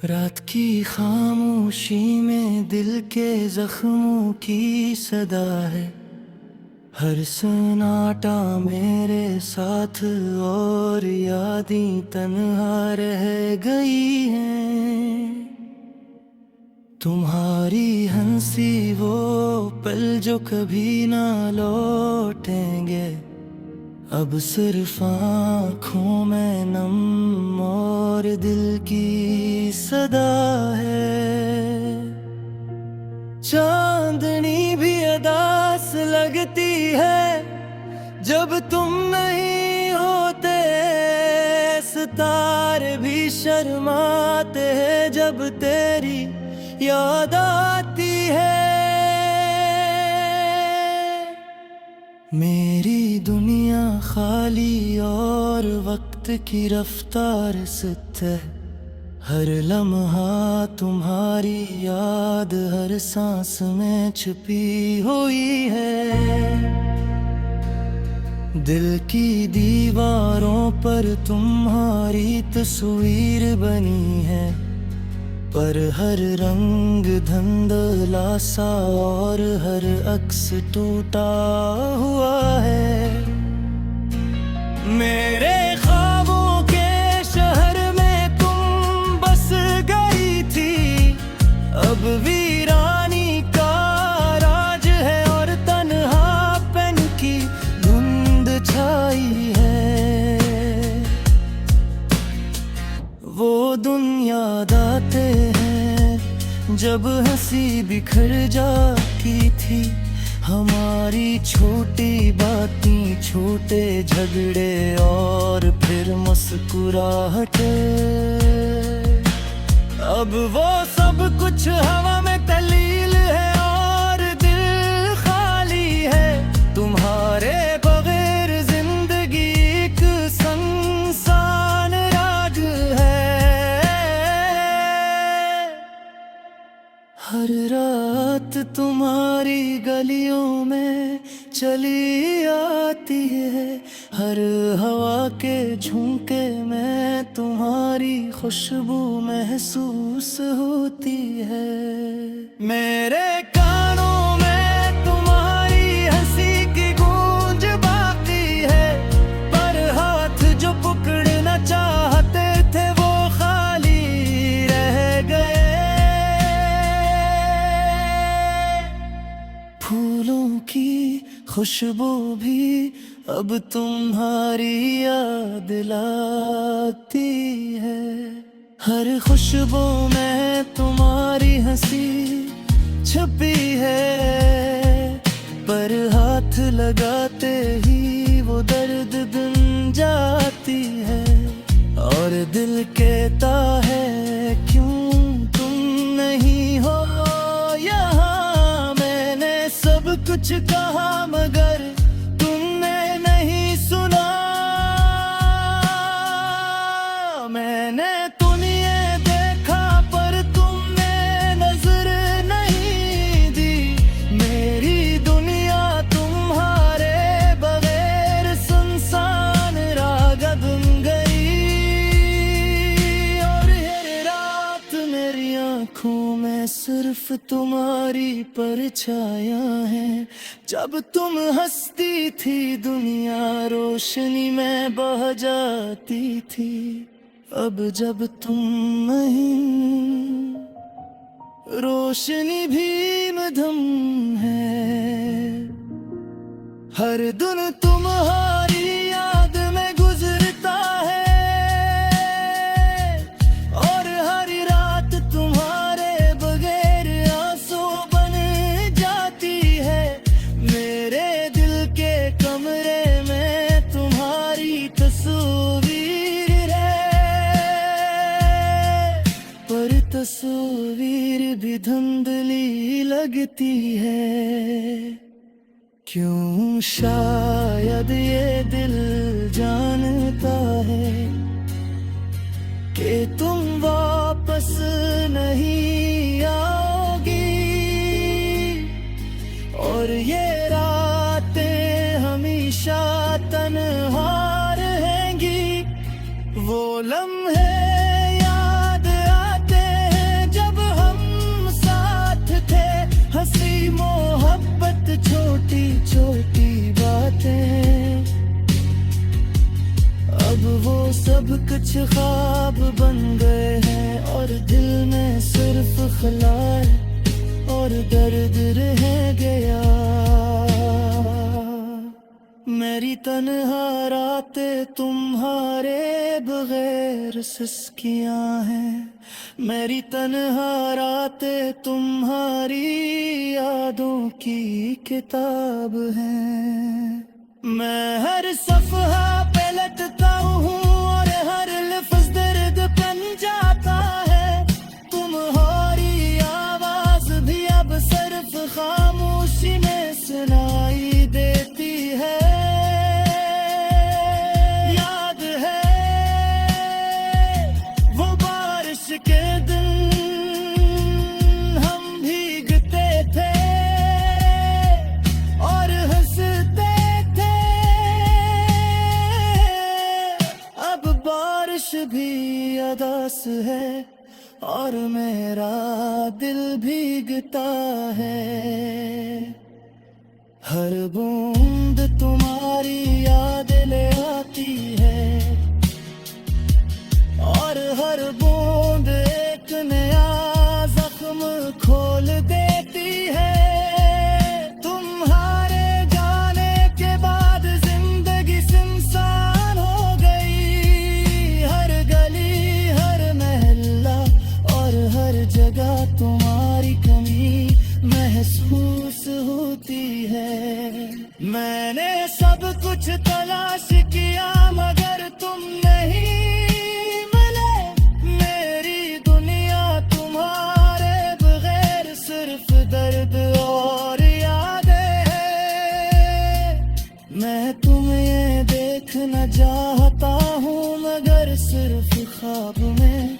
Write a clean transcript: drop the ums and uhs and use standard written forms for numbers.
रात की खामोशी में दिल के जख्मों की सदा है। हर सन्नाटा मेरे साथ और यादें तन्हा रह गई हैं। तुम्हारी हंसी वो पल जो कभी ना लौटेंगे, अब सिर्फ आँखों में नम और दिल की सदा है। चांदनी भी अदास लगती है जब तुम नहीं होते, सितारे भी शर्माते हैं जब तेरी याद आती है। मेरी दुनिया खाली और वक्त की रफ्तार सित है। हर लम्हा तुम्हारी याद हर सांस में छुपी हुई है। दिल की दीवारों पर तुम्हारी तस्वीर बनी है, पर हर रंग धुंधला सा और हर अक्स टूटा हुआ है। मेरे ख्वाबों के शहर में तुम बस गई थी, अब वीरानी का राज है और तन्हापन की धुंध छाई है। वो दुनिया दाते हैं जब हंसी बिखर जाती थी, हमारी छोटी बातें छोटे झगड़े और फिर मुस्कुराहटे। अब वो सब कुछ हवा में तलील है और दिल खाली है। तुम्हारे बगैर जिंदगी एक सुनसान राज है। हर रात तुम्हारी गलियों में चली आती है, हर हवा के झोंके में तुम्हारी खुशबू महसूस होती है। मेरे कानों में तुम्हारी हंसी की गूंज बाकी है, पर हाथ जो पकड़ना चाहते थे वो खाली रह गए। फूलों की खुशबू भी अब तुम्हारी याद लाती है। हर खुशबू में तुम्हारी हंसी छुपी है, पर हाथ लगाते ही वो दर्द बन जाती है। और दिल कहता है क्यों तुम नहीं हो यहाँ। मैंने सब कुछ कहा मगर तुमने नहीं सुना। मैंने तुम्हें देखा पर तुमने नजर नहीं दी। मेरी दुनिया तुम्हारे बगैर सुनसान रागा बन गई। और हर रात मेरी आंखों में सिर्फ तुम्हारी परछायां हैं। जब तुम हंसती थी दुनिया रोशनी में बह जाती थी, अब जब तुम नहीं, रोशनी भी मधम है। हर दिन तुम्हारी याद में गुजरता है और हर रात तुम्हारे बगैर आंसू बन जाती है। मेरे दिल के कमरे में तुम्हारी तस्वीर है, पर तस्वीर भी धुंधली लगती है। क्यों शायद ये दिल जानता है कि तुम वापस नहीं आओगी, और ये रातें हमेशा तन्हा रहेंगी। वो लम्हे याद आते कुछ ख्वाब बन गए हैं और दिल में सिर्फ खला है और दर्द रह गया। मेरी तन्हा रातें तुम्हारे बगैर सिसकियां हैं, मेरी तन्हा रातें तुम्हारी यादों की किताब है। मैं हर सफ़हा पे लटता हूँ और हर लफ्ज़ दर्द बन जाता है। तुम्हारी आवाज़ भी अब सिर्फ खामोशी में सुनाई देती है। याद है वो बारिश के दिन हम भीगते थे और हंसते थे। अब बारिश भी अदास है और मेरा दिल भीगता है। हर बूंद तुम्हारी याद ले आती है और हर बूंद एक नया जख्म खोल देती है। तुम्हारे जाने के बाद जिंदगी सुनसान हो गई। हर गली हर मोहल्ला और हर जगह तुम्हारी कमी महसूस होती है। मैंने सब कुछ तलाश किया मगर तुम नहीं मिले। मेरी दुनिया तुम्हारे बगैर सिर्फ दर्द और यादें हैं। मैं तुम्हें देखना चाहता हूँ मगर सिर्फ ख्वाब में।